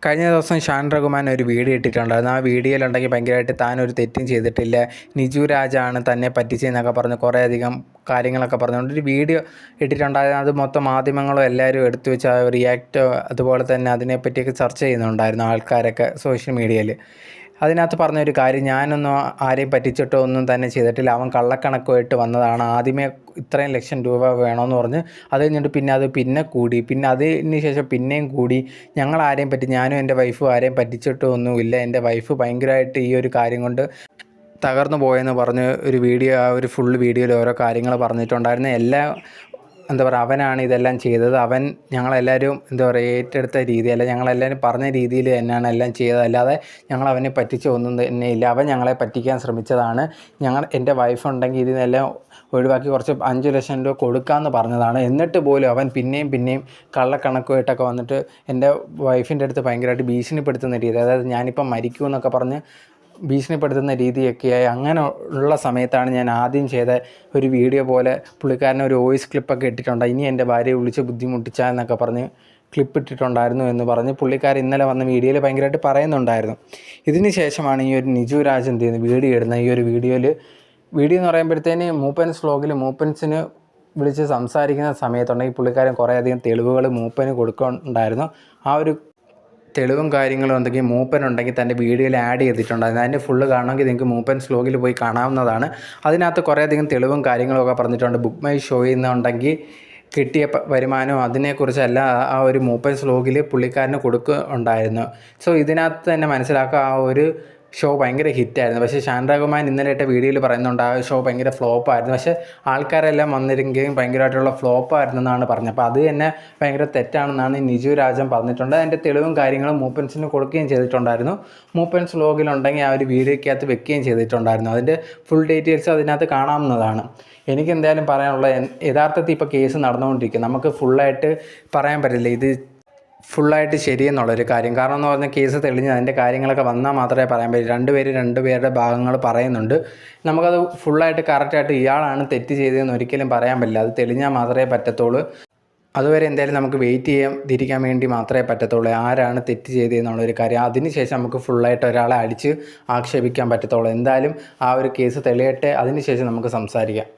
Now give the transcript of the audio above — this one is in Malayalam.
കഴിഞ്ഞ ദിവസം ഷാൻ റഹ്മാൻ ഒരു വീഡിയോ ഇട്ടിട്ടുണ്ടായിരുന്നു. ആ വീഡിയോയിലുണ്ടെങ്കിൽ ഭയങ്കരമായിട്ട് താനൊരു തെറ്റും ചെയ്തിട്ടില്ല, നിജു രാജാണ് തന്നെ പറ്റിച്ചതെന്നൊക്കെ പറഞ്ഞ് കുറേയധികം കാര്യങ്ങളൊക്കെ പറഞ്ഞുകൊണ്ട് ഒരു വീഡിയോ ഇട്ടിട്ടുണ്ടായിരുന്നു. അത് മൊത്തം മാധ്യമങ്ങളും എല്ലാവരും എടുത്തു വെച്ച് ആ റിയാക്റ്റ് അതുപോലെ തന്നെ അതിനെപ്പറ്റിയൊക്കെ ചർച്ച ചെയ്യുന്നുണ്ടായിരുന്നു ആൾക്കാരൊക്കെ സോഷ്യൽ മീഡിയയിൽ. അതിനകത്ത് പറഞ്ഞൊരു കാര്യം, ഞാനൊന്നും ആരെയും പറ്റിച്ചിട്ടോ ഒന്നും തന്നെ ചെയ്തിട്ടില്ല, അവൻ കള്ളക്കണക്കുമായിട്ട് വന്നതാണ്, ആദ്യമേ ഇത്രയും ലക്ഷം രൂപ വേണമെന്ന് പറഞ്ഞ് അത് കഴിഞ്ഞിട്ട് പിന്നെ കൂടി, പിന്നെ അതിന് ശേഷം പിന്നെയും കൂടി, ഞങ്ങൾ ആരെയും ഞാനും എൻ്റെ വൈഫും ആരെയും പറ്റിച്ചിട്ടോ ഒന്നുമില്ല, എൻ്റെ വൈഫ് ഭയങ്കരമായിട്ട് ഈ ഒരു കാര്യം കൊണ്ട് തകർന്നു പോയെന്ന് പറഞ്ഞ് ഒരു വീഡിയോ, ആ ഒരു ഫുൾ വീഡിയോയിൽ ഓരോ കാര്യങ്ങൾ പറഞ്ഞിട്ടുണ്ടായിരുന്നു. എല്ലാം എന്താ പറയുക, അവനാണ് ഇതെല്ലാം ചെയ്തത്, അവൻ ഞങ്ങളെല്ലാവരും എന്താ പറയുക ഏറ്റെടുത്ത രീതിയല്ല, ഞങ്ങളെല്ലാവരും പറഞ്ഞ രീതിയിൽ തന്നെയാണ് എല്ലാം ചെയ്തത്, അല്ലാതെ ഞങ്ങളവനെ പറ്റിച്ച ഒന്നും തന്നെ ഇല്ല, അവൻ ഞങ്ങളെ പറ്റിക്കാൻ ശ്രമിച്ചതാണ്. എൻ്റെ വൈഫുണ്ടെങ്കിൽ ഇതിനെല്ലാം ഒഴിവാക്കി കുറച്ച് 5 ലക്ഷം രൂപ കൊടുക്കാമെന്ന് പറഞ്ഞതാണ്. എന്നിട്ട് പോലും അവൻ പിന്നെയും കള്ളക്കണക്കുമായിട്ടൊക്കെ വന്നിട്ട് എൻ്റെ വൈഫിൻ്റെ അടുത്ത് ഭയങ്കരമായിട്ട് ഭീഷണിപ്പെടുത്തുന്ന രീതി, അതായത് ഞാനിപ്പം മരിക്കുമെന്നൊക്കെ പറഞ്ഞ് ഭീഷണിപ്പെടുത്തുന്ന രീതിയൊക്കെയായി. അങ്ങനെ ഉള്ള സമയത്താണ് ഞാൻ ആദ്യം ചെയ്ത ഒരു വീഡിയോ പോലെ പുള്ളിക്കാരനെ ഒരു വോയിസ് ക്ലിപ്പൊക്കെ ഇട്ടിട്ടുണ്ട്. ഇനി എൻ്റെ ഭാര്യയെ വിളിച്ച് ബുദ്ധിമുട്ടിച്ചാൽ എന്നൊക്കെ പറഞ്ഞ് ക്ലിപ്പ് ഇട്ടിട്ടുണ്ടായിരുന്നു എന്ന് പറഞ്ഞ് പുള്ളിക്കാരൻ ഇന്നലെ വന്ന വീഡിയോയിൽ ഭയങ്കരമായിട്ട് പറയുന്നുണ്ടായിരുന്നു. ഇതിന് ശേഷമാണ് ഈ ഒരു നിജു രാജ് എന്ത് ചെയ്യുന്നത്, വീഡിയോ ഇടുന്നത്. ഈ ഒരു വീഡിയോ എന്ന് പറയുമ്പോഴത്തേന് മൂപ്പൻസ് വ്ലോഗിൽ മൂപ്പൻസിന് വിളിച്ച് സംസാരിക്കുന്ന സമയത്തുണ്ടെങ്കിൽ പുള്ളിക്കാരൻ കുറേയധികം തെളിവുകൾ മൂപ്പന് കൊടുക്കുന്നുണ്ടായിരുന്നു. ആ ഒരു തെളിവും കാര്യങ്ങളും എന്തെങ്കിലും മൂപ്പനുണ്ടെങ്കിൽ തൻ്റെ വീഡിയോയിൽ ആഡ് ചെയ്തിട്ടുണ്ടായിരുന്നു. അതിൻ്റെ ഫുള്ള് കാണണമെങ്കിൽ നിങ്ങൾക്ക് മൂപ്പൻസ് വ്ലോഗിൽ പോയി കാണാവുന്നതാണ്. അതിനകത്ത് കുറേയധികം തെളിവും കാര്യങ്ങളൊക്കെ പറഞ്ഞിട്ടുണ്ട്. ബുക്ക് മൈ ഷോയിൽ നിന്നുണ്ടെങ്കിൽ കിട്ടിയ വരുമാനവും അതിനെക്കുറിച്ചെല്ലാം ആ ഒരു മൂപ്പൻസ് വ്ലോഗിൽ പുള്ളിക്കാരന് കൊടുക്കുന്നുണ്ടായിരുന്നു. സോ ഇതിനകത്ത് തന്നെ മനസ്സിലാക്കുക ആ ഒരു ഷോ ഭയങ്കര ഹിറ്റായിരുന്നു. പക്ഷേ ഷാൻ റഹ്മാൻ ഇന്നലെ ഇട്ട വീഡിയോയിൽ പറയുന്നുണ്ട് ആ ഷോ ഭയങ്കര ഫ്ലോപ്പായിരുന്നു. പക്ഷേ ആൾക്കാരെല്ലാം വന്നിരുന്നെങ്കിലും ഭയങ്കരമായിട്ടുള്ള ഫ്ലോപ്പായിരുന്നെന്നാണ് പറഞ്ഞത്. അപ്പോൾ അത് തന്നെ ഭയങ്കര തെറ്റാണെന്നാണ് നിജു രാജൻ പറഞ്ഞിട്ടുണ്ട്. അതിൻ്റെ തെളിവും കാര്യങ്ങളും മൂപ്പൻസിന് കൊടുക്കുകയും ചെയ്തിട്ടുണ്ടായിരുന്നു. മൂപ്പൻസ് വ്ലോഗിലുണ്ടെങ്കിൽ ആ ഒരു വീഡിയോയ്ക്കകത്ത് വെക്കുകയും ചെയ്തിട്ടുണ്ടായിരുന്നു. അതിൻ്റെ ഫുൾ ഡീറ്റെയിൽസ് അതിനകത്ത് കാണാവുന്നതാണ്. എനിക്കെന്തായാലും പറയാനുള്ള, യഥാർത്ഥത്തിൽ ഇപ്പോൾ കേസ് നടന്നുകൊണ്ടിരിക്കും, നമുക്ക് ഫുള്ളായിട്ട് പറയാൻ പറ്റില്ല ഇത് ഫുള്ളായിട്ട് ശരിയെന്നുള്ളൊരു കാര്യം. കാരണം എന്ന് പറഞ്ഞാൽ കേസ് തെളിഞ്ഞ് അതിൻ്റെ കാര്യങ്ങളൊക്കെ വന്നാൽ മാത്രമേ പറയാൻ പറ്റൂ. രണ്ടുപേരുടെ ഭാഗങ്ങൾ പറയുന്നുണ്ട്. നമുക്കത് ഫുള്ളായിട്ട് കറക്റ്റായിട്ട് ഇയാളാണ് തെറ്റ് ചെയ്തതെന്ന് ഒരിക്കലും പറയാൻ പറ്റില്ല. അത് തെളിഞ്ഞാൽ മാത്രമേ പറ്റത്തുള്ളൂ. അതുവരെ എന്തായാലും നമുക്ക് വെയിറ്റ് ചെയ്യാതിരിക്കാൻ വേണ്ടി മാത്രമേ പറ്റത്തുള്ളൂ, ആരാണ് തെറ്റ് ചെയ്തതെന്നുള്ളൊരു കാര്യം. അതിനുശേഷം നമുക്ക് ഫുള്ളായിട്ട് ഒരാളെ അടിച്ച് ആക്ഷേപിക്കാൻ പറ്റത്തുള്ളൂ. എന്തായാലും ആ ഒരു കേസ് തെളിയട്ടെ, അതിനുശേഷം നമുക്ക് സംസാരിക്കാം.